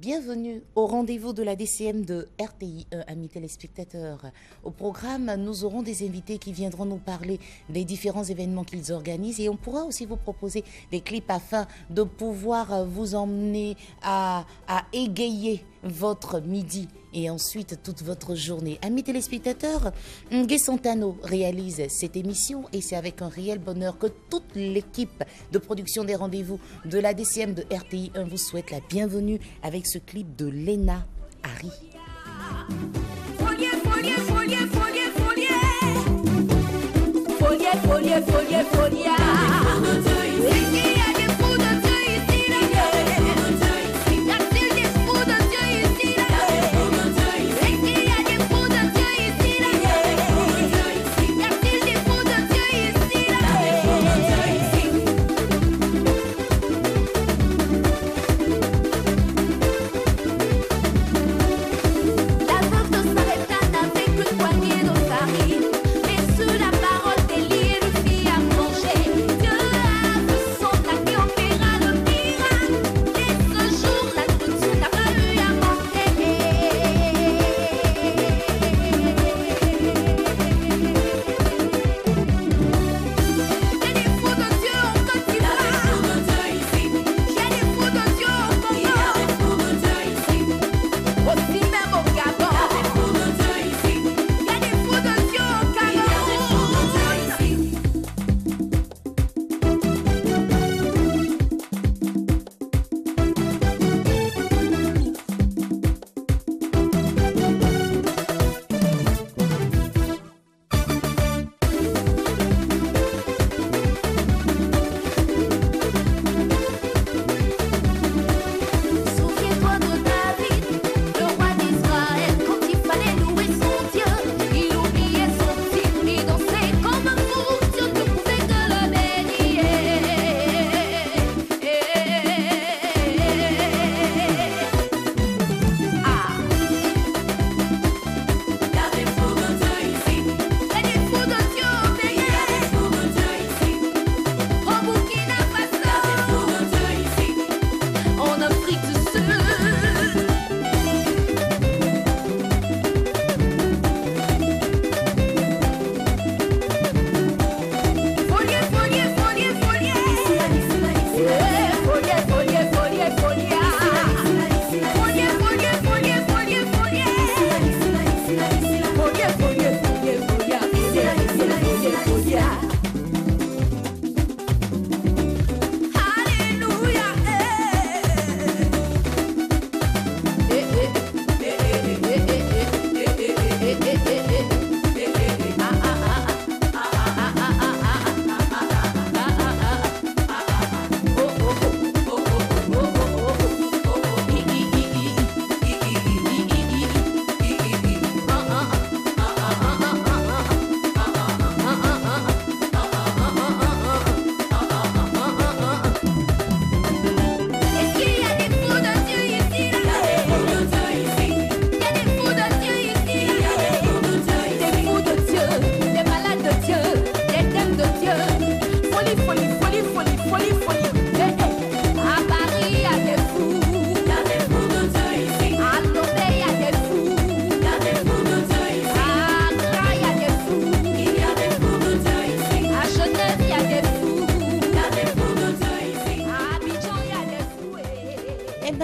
Bienvenue au rendez-vous de la DCM de RTI1, amis téléspectateurs. Au programme, nous aurons des invités qui viendront nous parler des différents événements qu'ils organisent et on pourra aussi vous proposer des clips afin de pouvoir vous emmener à égayer votre midi et ensuite toute votre journée. Amis téléspectateurs, Ngué Santano réalise cette émission et c'est avec un réel bonheur que toute l'équipe de production des rendez-vous de la DCM de RTI1 vous souhaite la bienvenue avec ce clip de Lena Harry.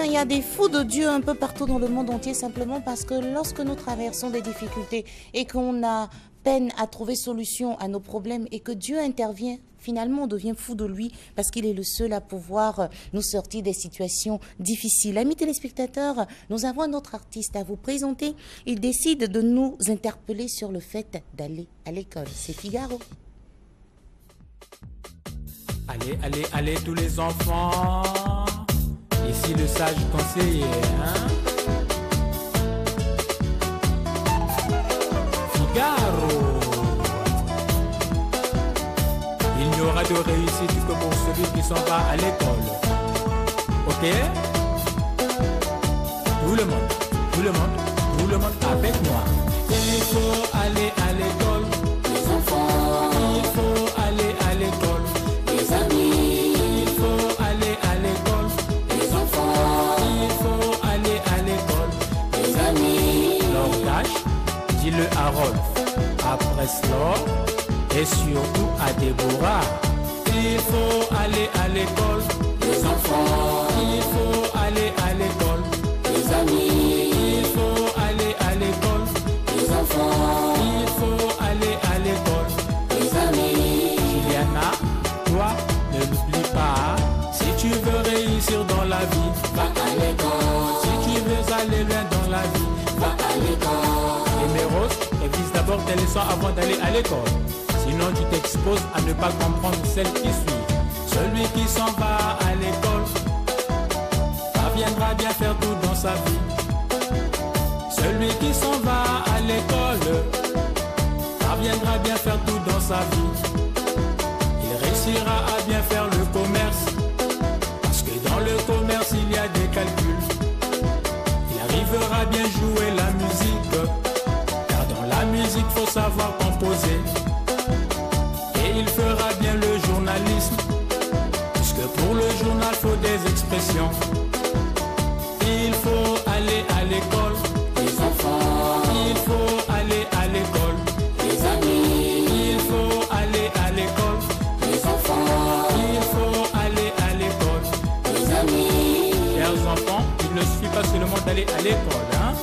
Il y a des fous de Dieu un peu partout dans le monde entier simplement parce que lorsque nous traversons des difficultés et qu'on a peine à trouver solution à nos problèmes et que Dieu intervient, finalement on devient fou de lui parce qu'il est le seul à pouvoir nous sortir des situations difficiles. Amis téléspectateurs, nous avons un autre artiste à vous présenter. Il décide de nous interpeller sur le fait d'aller à l'école. C'est Figaro. Allez, allez, allez tous les enfants. Ici le sage conseiller, hein? Figaro. Il n'y aura de réussite que pour celui qui s'en va à l'école. Ok? Tout le monde, tout le monde, tout le monde avec moi. Il faut aller à l'école. Les enfants. Il faut aller à l'école. Les amis. Il faut aller à l'école. Les enfants. Il faut aller Golf, à Preslor et surtout à Déborah. Il faut aller à l'école, les enfants. Il faut aller à l'école, les amis. Il faut aller à l'école, les enfants. Il faut aller à l'école, les amis. Juliana, toi, ne l'oublie pas. Si tu veux réussir dans la vie, va à l'école. Si tu veux aller loin dans la vie, va à l'école. Et Méros, révise d'abord tes leçons avant d'aller à l'école. Sinon tu t'exposes à ne pas comprendre celle qui suit. Celui qui s'en va à l'école parviendra bien faire tout dans sa vie. Celui qui s'en va à l'école parviendra bien faire tout dans sa vie. Il réussira à bien faire le commerce, parce que dans le commerce il y a des calculs. Il arrivera bien jouer la musique, car dans la musique faut savoir composer. Et il fera bien le journalisme, puisque pour le journal faut des expressions. Il faut aller à l'école, les enfants. Il faut aller à l'école, les amis. Il faut aller à l'école, les enfants. Il faut aller à l'école, les amis. Chers enfants, il ne suffit pas seulement d'aller à l'école, hein,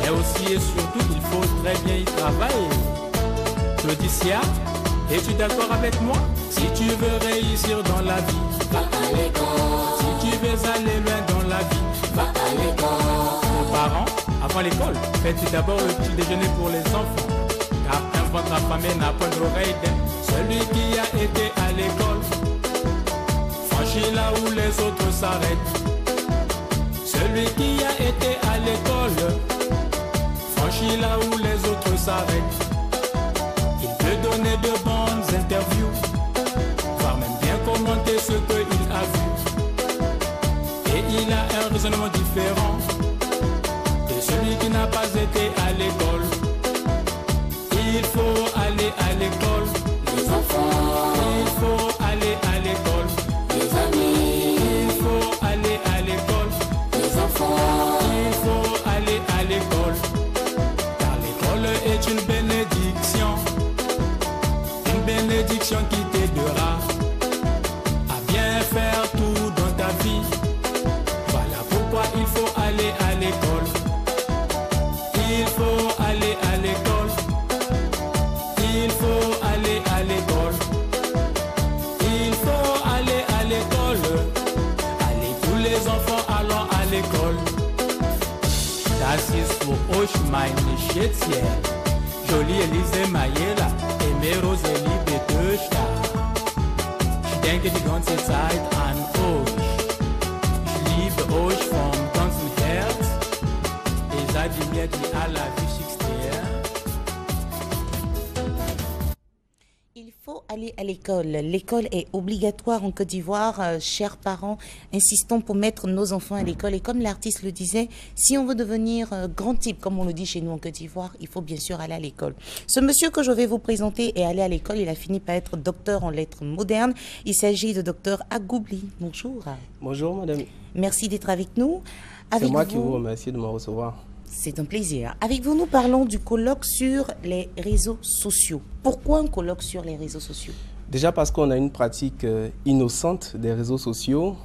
mais aussi et surtout il faut très bien y travailler. Claudicia, es-tu d'accord avec moi? Si tu veux réussir dans la vie, va à l'école. Si tu veux aller loin dans la vie, va à l'école. Les parents, avant l'école, faites d'abord le petit déjeuner pour les enfants, car un ventre affamé n'a point d'oreille d'air. Celui qui a été à l'école franchit là où les autres s'arrêtent. Celui qui a été à l'école franchit là où les autres s'arrêtent. Il peut donner de bonnes interviews, voire même bien commenter ce qu'il a vu. Et il a un raisonnement différent de celui qui n'a pas été à l'école. Il faut aller à l'école, les enfants. Il faut aller à l'école, les amis. Il faut aller à l'école, les enfants. Il faut aller à l'école, car l'école est une bénédiction. Bénédiction qui t'aidera à bien faire tout dans ta vie. Voilà pourquoi il faut aller à l'école. Il faut aller à l'école. Il faut aller à l'école. Il faut aller à l'école. Allez tous les enfants, allons à l'école. Das ist für euch meine Schätzchen. Jolie Elise Mayela, Aimé Rosalie Betöschta. Ich denke die ganze Zeit an euch. Ich liebe euch vom ganzen Herz. Ihr seid mir die allerwichtigste. Il faut aller à l'école. L'école est obligatoire en Côte d'Ivoire. Chers parents, insistons pour mettre nos enfants à l'école. Et comme l'artiste le disait, si on veut devenir grand type, comme on le dit chez nous en Côte d'Ivoire, il faut bien sûr aller à l'école. Ce monsieur que je vais vous présenter est allé à l'école. Il a fini par être docteur en lettres modernes. Il s'agit de docteur Agoubli. Bonjour. Bonjour madame. Merci d'être avec nous. C'est moi qui vous remercie de me recevoir. C'est un plaisir. Avec vous, nous parlons du colloque sur les réseaux sociaux. Pourquoi un colloque sur les réseaux sociaux? Déjà parce qu'on a une pratique innocente des réseaux sociaux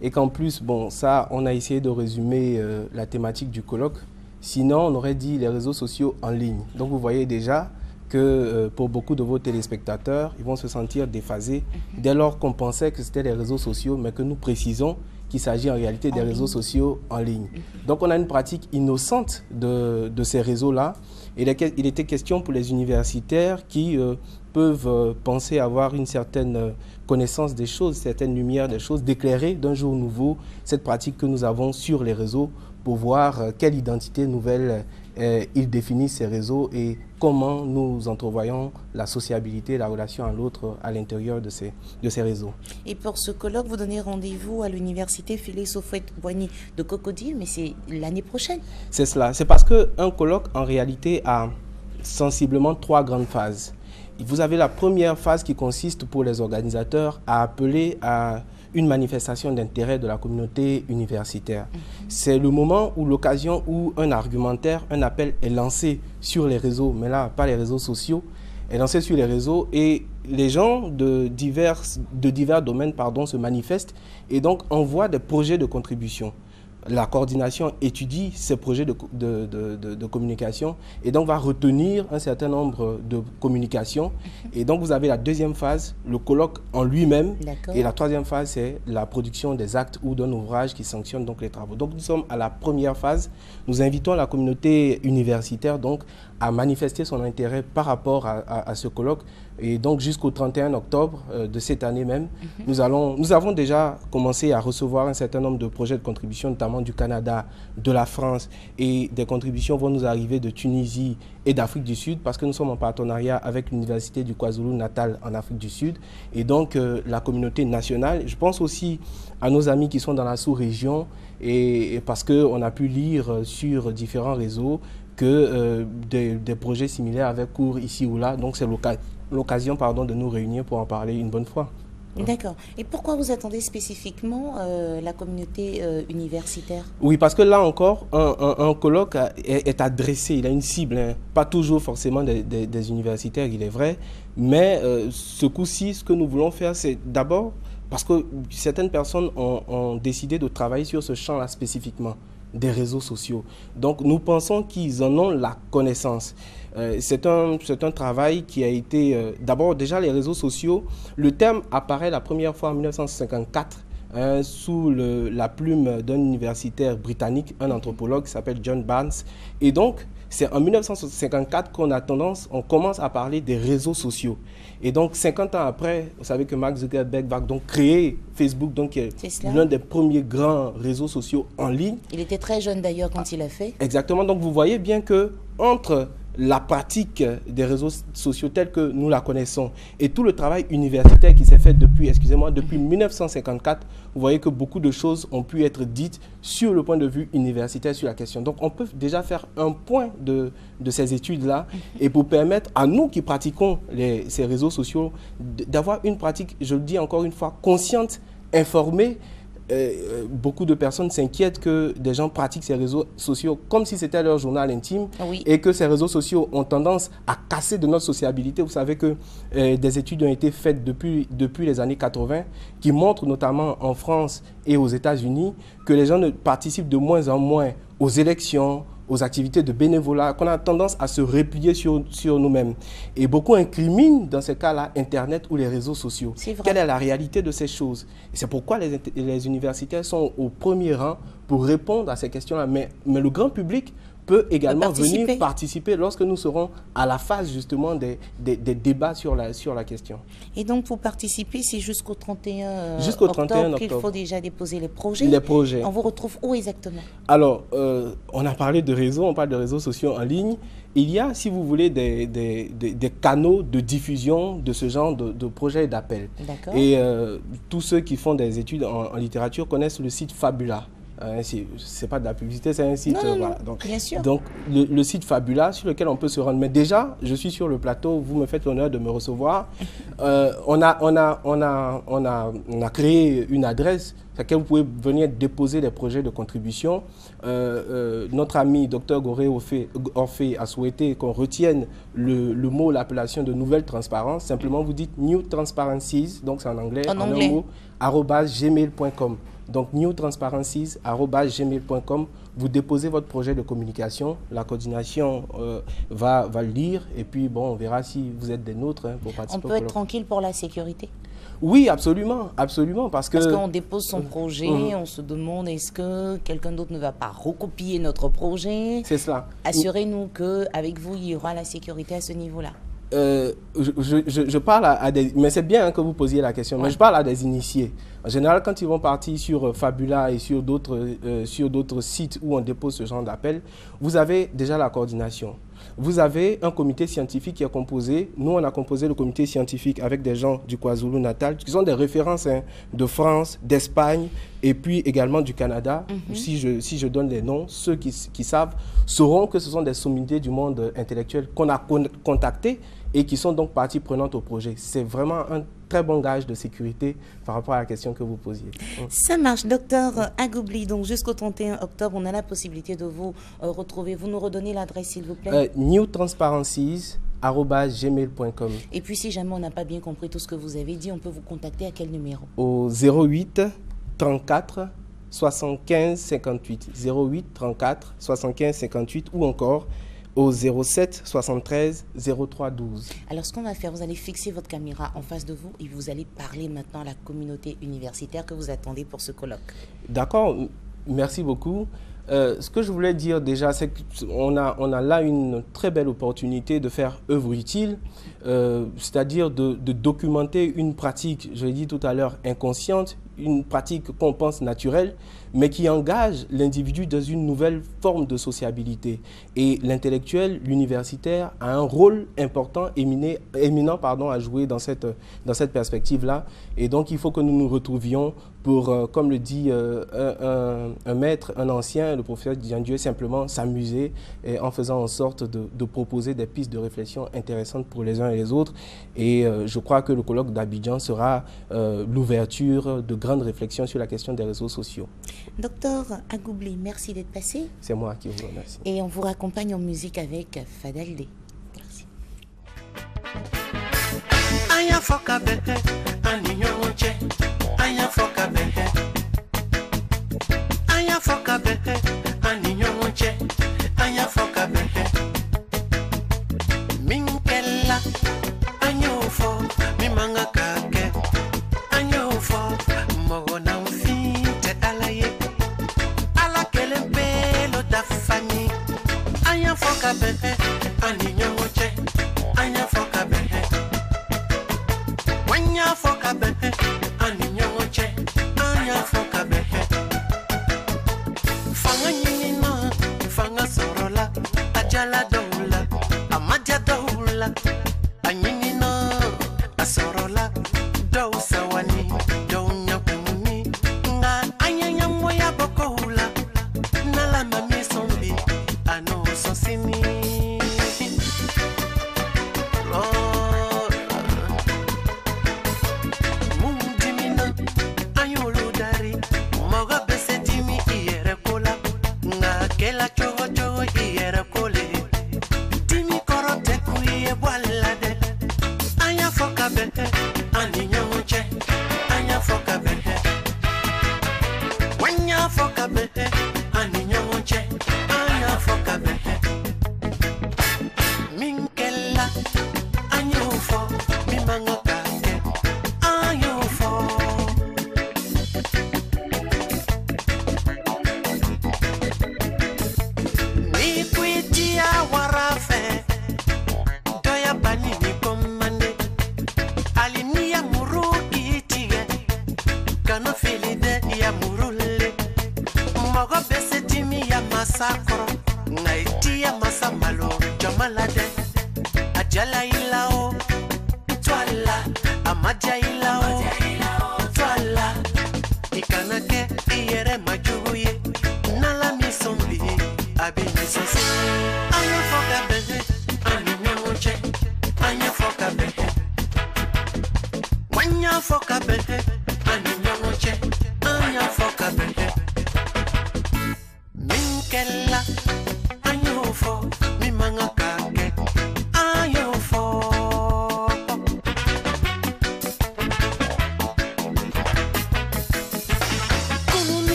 et qu'en plus, bon, ça, on a essayé de résumer la thématique du colloque. Sinon, on aurait dit les réseaux sociaux en ligne. Donc, vous voyez déjà que pour beaucoup de vos téléspectateurs, ils vont se sentir déphasés dès lors qu'on pensait que c'était les réseaux sociaux, mais que nous précisons qu'il s'agit en réalité des réseaux sociaux en ligne. Donc on a une pratique innocente de ces réseaux-là. Il était question pour les universitaires qui peuvent penser avoir une certaine connaissance des choses, certaine lumière des choses, d'éclairer d'un jour nouveau cette pratique que nous avons sur les réseaux pour voir quelle identité nouvelle ils définissent ces réseaux et comment nous entrevoyons la sociabilité, la relation à l'autre à l'intérieur de ces réseaux. Et pour ce colloque, vous donnez rendez-vous à l'université Félix Houphouët-Boigny de Cocody, mais c'est l'année prochaine. C'est cela. C'est parce qu'un colloque, en réalité, a sensiblement 3 grandes phases. Vous avez la première phase qui consiste pour les organisateurs à appeler à une manifestation d'intérêt de la communauté universitaire. C'est le moment ou l'occasion où un argumentaire, un appel est lancé sur les réseaux, mais là, pas les réseaux sociaux, est lancé sur les réseaux et les gens de divers domaines se manifestent et donc envoient des projets de contribution. La coordination étudie ces projets de communication et donc va retenir un certain nombre de communications. Et donc vous avez la deuxième phase, le colloque en lui-même. Et la troisième phase, c'est la production des actes ou d'un ouvrage qui sanctionne donc les travaux. Donc nous sommes à la première phase. Nous invitons la communauté universitaire donc à manifester son intérêt par rapport à ce colloque. Et donc jusqu'au 31 octobre de cette année même, nous avons déjà commencé à recevoir un certain nombre de projets de contribution, notamment du Canada, de la France, et des contributions vont nous arriver de Tunisie et d'Afrique du Sud, parce que nous sommes en partenariat avec l'Université du KwaZulu-Natal en Afrique du Sud, et donc la communauté nationale. Je pense aussi à nos amis qui sont dans la sous-région, et parce qu'on a pu lire sur différents réseaux que des projets similaires avaient cours ici ou là, donc c'est l'occasion de nous réunir pour en parler une bonne fois. D'accord. Et pourquoi vous attendez spécifiquement la communauté universitaire? Oui, parce que là encore, un colloque est adressé, il a une cible, hein, pas toujours forcément des universitaires, il est vrai, mais ce coup-ci, ce que nous voulons faire, c'est d'abord, parce que certaines personnes ont décidé de travailler sur ce champ-là spécifiquement, des réseaux sociaux. Donc nous pensons qu'ils en ont la connaissance. C'est un travail qui a été... D'abord, déjà, les réseaux sociaux, le terme apparaît la première fois en 1954 sous la plume d'un universitaire britannique, un anthropologue qui s'appelle John Barnes. Et donc, c'est en 1954 qu'on commence à parler des réseaux sociaux. Et donc, 50 ans après, vous savez que Mark Zuckerberg va donc créer Facebook, donc qui est l'un des premiers grands réseaux sociaux en ligne. Il était très jeune d'ailleurs quand il l'a fait. Exactement. Donc, vous voyez bien que entre la pratique des réseaux sociaux tels que nous la connaissons et tout le travail universitaire qui s'est fait depuis 1954, vous voyez que beaucoup de choses ont pu être dites sur le point de vue universitaire sur la question. Donc, on peut déjà faire un point de ces études-là et pour permettre à nous qui pratiquons ces réseaux sociaux d'avoir une pratique, je le dis encore une fois, consciente, informée. Beaucoup de personnes s'inquiètent que des gens pratiquent ces réseaux sociaux comme si c'était leur journal intime et que ces réseaux sociaux ont tendance à casser de notre sociabilité. Vous savez que des études ont été faites depuis les années 80 qui montrent notamment en France et aux États-Unis que les gens ne participent de moins en moins aux élections, aux activités de bénévolat, qu'on a tendance à se replier sur nous-mêmes. Et beaucoup incriminent dans ces cas-là Internet ou les réseaux sociaux. Quelle est la réalité de ces choses? Et c'est pourquoi les universitaires sont au premier rang pour répondre à ces questions-là. Mais le grand public peut également venir participer lorsque nous serons à la phase justement des débats sur la question. Et donc pour participer, c'est jusqu'au 31 octobre qu'il faut déjà déposer les projets. Les projets. On vous retrouve où exactement? Alors, on a parlé de réseaux, on parle de réseaux sociaux en ligne. Il y a, si vous voulez, des canaux de diffusion de ce genre de projets et d'appels. Et tous ceux qui font des études en littérature connaissent le site Fabula. C'est pas de la publicité, c'est un site. Voilà. Donc, bien sûr. Donc, le site Fabula sur lequel on peut se rendre. Mais déjà, je suis sur le plateau, vous me faites l'honneur de me recevoir. On a créé une adresse sur laquelle vous pouvez venir déposer des projets de contribution. Notre ami Dr Goré Orphée a souhaité qu'on retienne le mot, l'appellation de nouvelle transparence. Simplement, vous dites New Transparencies, donc c'est en anglais, un mot, @gmail.com. Donc, newtransparencies@gmail.com, vous déposez votre projet de communication, la coordination va le lire et puis bon, on verra si vous êtes des nôtres pour participer. On peut être tranquille pour la sécurité? Oui, absolument, absolument, parce qu'on dépose son projet, on se demande est-ce que quelqu'un d'autre ne va pas recopier notre projet? C'est cela. Assurez-nous qu'avec vous, il y aura la sécurité à ce niveau-là. Je parle à des... Mais c'est bien que vous posiez la question, mais je parle à des initiés. En général, quand ils vont partir sur Fabula et sur d'autres sites où on dépose ce genre d'appel, vous avez déjà la coordination. Vous avez un comité scientifique qui est composé. Nous, on a composé le comité scientifique avec des gens du KwaZulu-Natal, qui sont des références de France, d'Espagne et puis également du Canada. Si je donne les noms, ceux qui savent sauront que ce sont des sommités du monde intellectuel qu'on a contactés et qui sont donc partie prenante au projet. C'est vraiment un très bon gage de sécurité par rapport à la question que vous posiez. Ça marche, docteur Agoubli. Donc jusqu'au 31 octobre, on a la possibilité de vous retrouver. Vous nous redonnez l'adresse, s'il vous plaît. newtransparencies@gmail.com. Et puis si jamais on n'a pas bien compris tout ce que vous avez dit, on peut vous contacter à quel numéro? Au 08 34 75 58. 08 34 75 58 ou encore au 07 73 03 12. Alors ce qu'on va faire, vous allez fixer votre caméra en face de vous et vous allez parler maintenant à la communauté universitaire que vous attendez pour ce colloque. D'accord, merci beaucoup. Ce que je voulais dire déjà, c'est qu'on a là une très belle opportunité de faire œuvre utile, c'est-à-dire de documenter une pratique, je l'ai dit tout à l'heure, inconsciente, une pratique qu'on pense naturelle, mais qui engage l'individu dans une nouvelle forme de sociabilité. Et l'intellectuel, l'universitaire, a un rôle important, éminent à jouer dans cette perspective-là. Et donc, il faut que nous nous retrouvions pour, comme le dit un maître, un ancien, le professeur Dieu, simplement s'amuser en faisant en sorte de proposer des pistes de réflexion intéressantes pour les uns et les autres. Et je crois que le colloque d'Abidjan sera l'ouverture de grandes réflexions sur la question des réseaux sociaux. Docteur Agoubli, merci d'être passé. C'est moi qui vous remercie. Et on vous raccompagne en musique avec Fadaldé. Merci.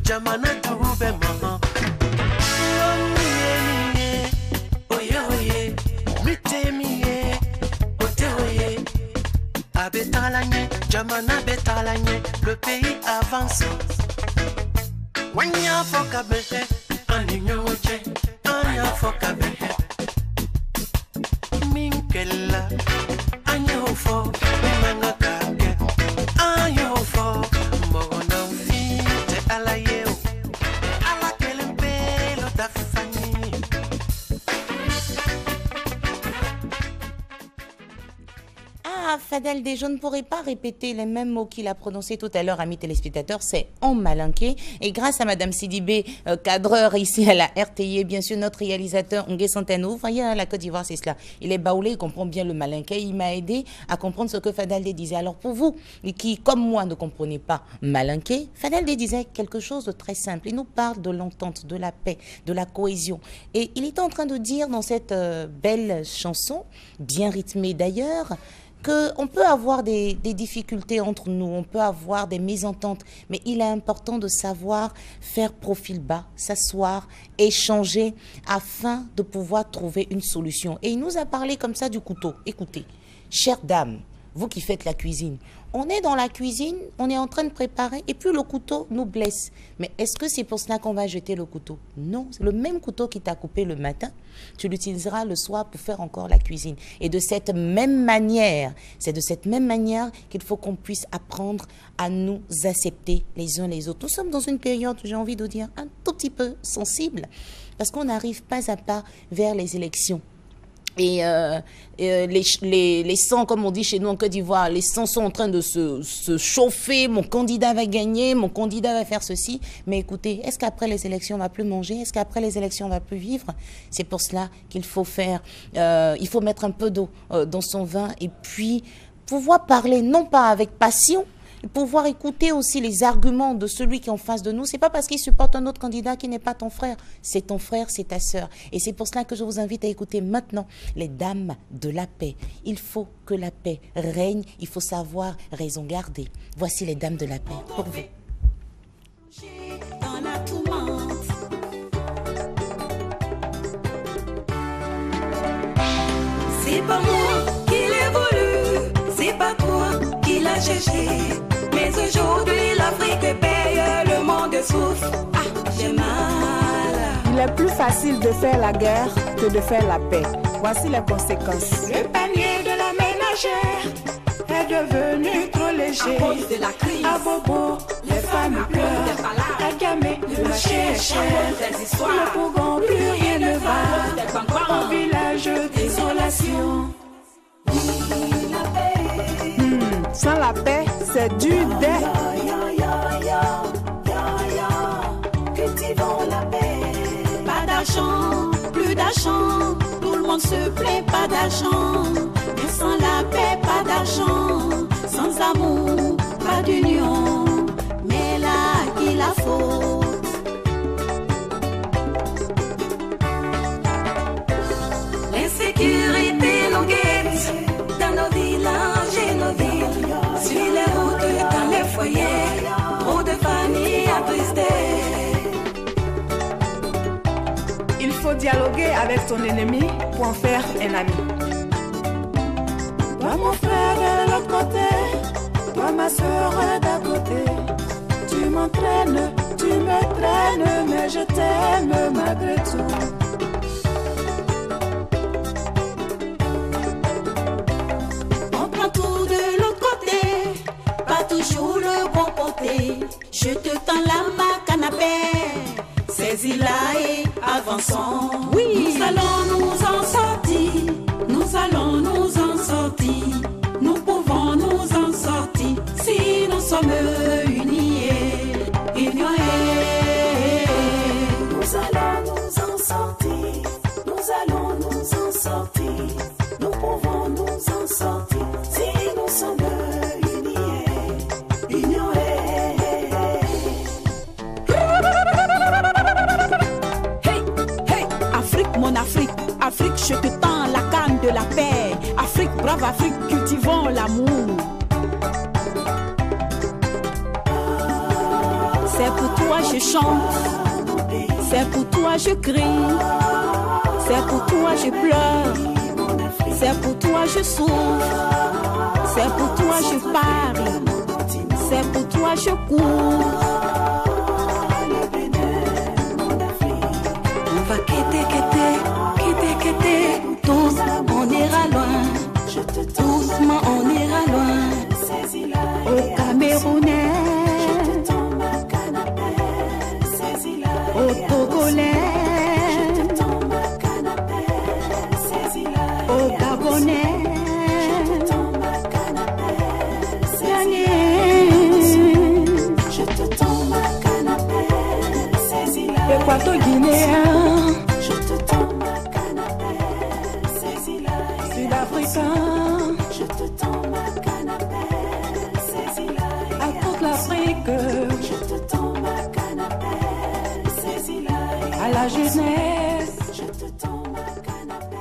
Jamana Jamana Betalanye, le pays avance. Wanya Fokabehe, Anignoche, Anya Fokabehe. Minkela, Anyofo, Mangakake, Anyofo, Mogona Fite Alayeo, Alakelempelo Dafani. Ah, Fadel, je ne pourrais pas répéter les mêmes mots qu'il a prononcés tout à l'heure, amis téléspectateurs, c'est en malinqué. Et grâce à Madame Sidibé, cadreur ici à la RTI, et bien sûr notre réalisateur Ngué Santano, vous voyez, la Côte d'Ivoire, c'est cela. Il est baoulé, il comprend bien le malinqué, il m'a aidé à comprendre ce que Fadel disait. Alors pour vous, qui, comme moi, ne comprenez pas malinqué, Fadel disait quelque chose de très simple. Il nous parle de l'entente, de la paix, de la cohésion. Et il était en train de dire dans cette belle chanson, bien rythmée d'ailleurs, qu'on peut avoir des difficultés entre nous, on peut avoir des mésententes, mais il est important de savoir faire profil bas, s'asseoir, échanger, afin de pouvoir trouver une solution. Et il nous a parlé comme ça du couteau. Écoutez, chère dame, vous qui faites la cuisine, on est dans la cuisine, on est en train de préparer, et puis le couteau nous blesse. Mais est-ce que c'est pour cela qu'on va jeter le couteau? Non, c'est le même couteau qui t'a coupé le matin, tu l'utiliseras le soir pour faire encore la cuisine. Et de cette même manière, c'est de cette même manière qu'il faut qu'on puisse apprendre à nous accepter les uns les autres. Nous sommes dans une période, j'ai envie de dire, un tout petit peu sensible, parce qu'on n'arrive pas à pas vers les élections. Et les sangs, comme on dit chez nous en Côte d'Ivoire, les sangs sont en train de se chauffer. Mon candidat va gagner, mon candidat va faire ceci. Mais écoutez, est-ce qu'après les élections, on va plus manger? Est-ce qu'après les élections, on va plus vivre? C'est pour cela qu'il faut faire, il faut mettre un peu d'eau dans son vin et puis pouvoir parler, non pas avec passion, pouvoir écouter aussi les arguments de celui qui est en face de nous. C'est pas parce qu'il supporte un autre candidat qui n'est pas ton frère. C'est ton frère, c'est ta sœur. Et c'est pour cela que je vous invite à écouter maintenant les dames de la paix. Il faut que la paix règne. Il faut savoir raison garder. Voici les dames de la paix pour vous. Dans la tourmente. C'est pas moi qui l'ai voulu, c'est pas toi qui l'as cherché. Mais aujourd'hui l'Afrique paye, le monde souffre. Ah, j'ai mal. Il est plus facile de faire la guerre que de faire la paix. Voici les conséquences. Le panier de la ménagère est devenu trop léger. À cause de la crise, à bobo, les femmes pleurent. À Gamé, le marché est cher. Le Bougon, plus rien ne va. En village, désolation. Sans la paix, c'est du dé. Cultivons la paix. Pas d'argent, plus d'argent. Tout le monde se plaît, pas d'argent. Mais sans la paix, pas d'argent. Sans amour, pas d'union. Mais là, qui la faute? L'insécurité nous guette dans nos villages et nos villes. Sur les routes, dans les foyers, trop de familles attristées. Il faut dialoguer avec ton ennemi pour en faire un ami. Toi mon frère de l'autre côté, toi ma soeur d'à côté. Tu m'entraînes, tu me traînes, mais je t'aime malgré tout. On prend tout de l'autre côté, pas toujours le bon côté. Je te tends la main canapé, saisis-la et avançons. Oui, nous allons nous en sortir, nous allons nous en sortir. Nous pouvons nous en sortir si nous sommes unis et unis. Nous allons nous en sortir, nous allons nous en sortir. Nous pouvons nous en sortir si nous sommes unis et unis. Hey, hey, Afrique, mon Afrique, Afrique, je te tends la canne de la paix. Afrique, brave Afrique, cultivons l'amour. C'est pour toi je chante, c'est pour toi je crie, c'est pour toi je pleure, c'est pour toi je souffre, c'est pour toi je parle. Ouachoukou. On va quitter, tous on ira loin. Doucement on ira loin. Au Camerounais, au Togolais, au Gabonais. Équato-guinéen, je te tombe à canapé, saisis-la. Sud-africain, je te tombe à canapé, saisis-la. À toute l'Afrique, je te tombe à canapé, saisis-la. À la jeunesse, je te tombe à canapé.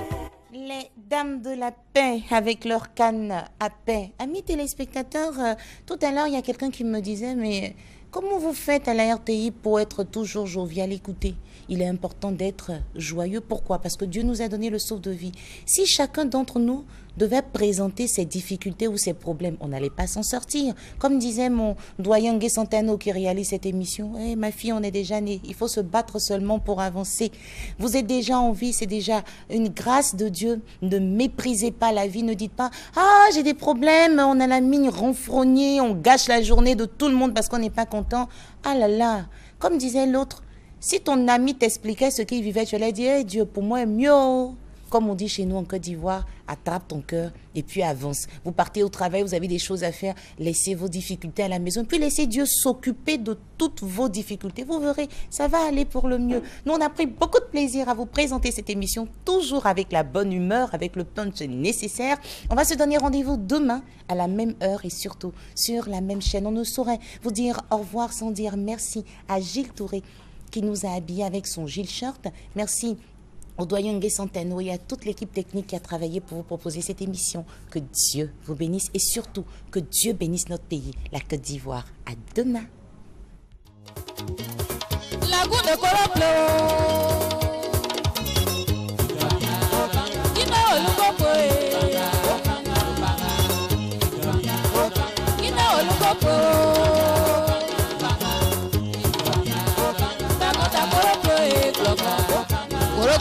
Les dames de la paix avec leur canne à paix. Amis téléspectateurs, tout à l'heure, il y a quelqu'un qui me disait, mais comment vous faites à la RTI pour être toujours jovial? Écoutez, il est important d'être joyeux. Pourquoi? Parce que Dieu nous a donné le sauve de vie. Si chacun d'entre nous devait présenter ses difficultés ou ses problèmes, on n'allait pas s'en sortir. Comme disait mon doyen Ngué Santano qui réalise cette émission, hey, ma fille, on est déjà née. Il faut se battre seulement pour avancer. Vous êtes déjà en vie, c'est déjà une grâce de Dieu. Ne méprisez pas la vie. Ne dites pas, ah, j'ai des problèmes, on a la mine renfrognée, on gâche la journée de tout le monde parce qu'on n'est pas content. Ah là là, comme disait l'autre, si ton ami t'expliquait ce qu'il vivait, tu allais dire, hey, Dieu, pour moi, est mieux. Comme on dit chez nous en Côte d'Ivoire, attrape ton cœur et puis avance. Vous partez au travail, vous avez des choses à faire, laissez vos difficultés à la maison, puis laissez Dieu s'occuper de toutes vos difficultés. Vous verrez, ça va aller pour le mieux. Nous, on a pris beaucoup de plaisir à vous présenter cette émission, toujours avec la bonne humeur, avec le punch nécessaire. On va se donner rendez-vous demain à la même heure et surtout sur la même chaîne. On ne saurait vous dire au revoir sans dire merci à Gilles Touré qui nous a habillés avec son Gilles Shirt. Merci au doyen Ngué Santano et à toute l'équipe technique qui a travaillé pour vous proposer cette émission. Que Dieu vous bénisse et surtout que Dieu bénisse notre pays, la Côte d'Ivoire. À demain.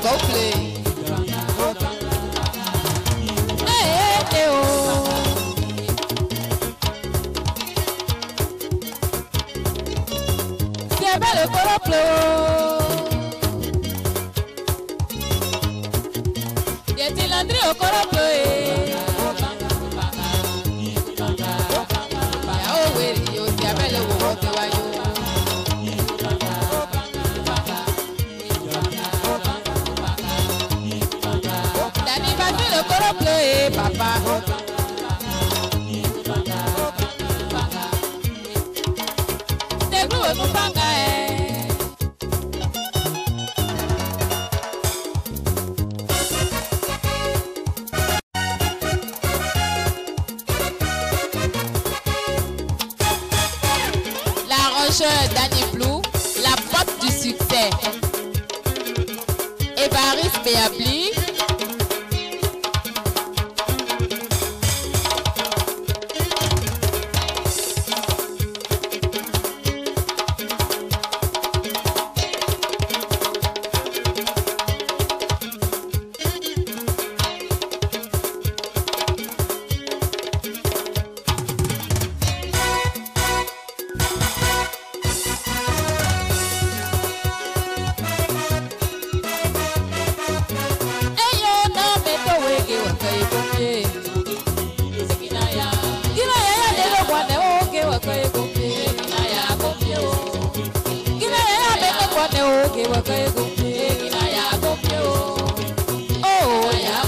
Go play. Hey, hey, oh. C'est belle pour play. Y'a-t-il André au corps play? Oh, oui, yo, c'est belle au corps play. Papa. L'arrangeur Danny Blue, la porte du succès. Évariste Béabli. Oh, yeah,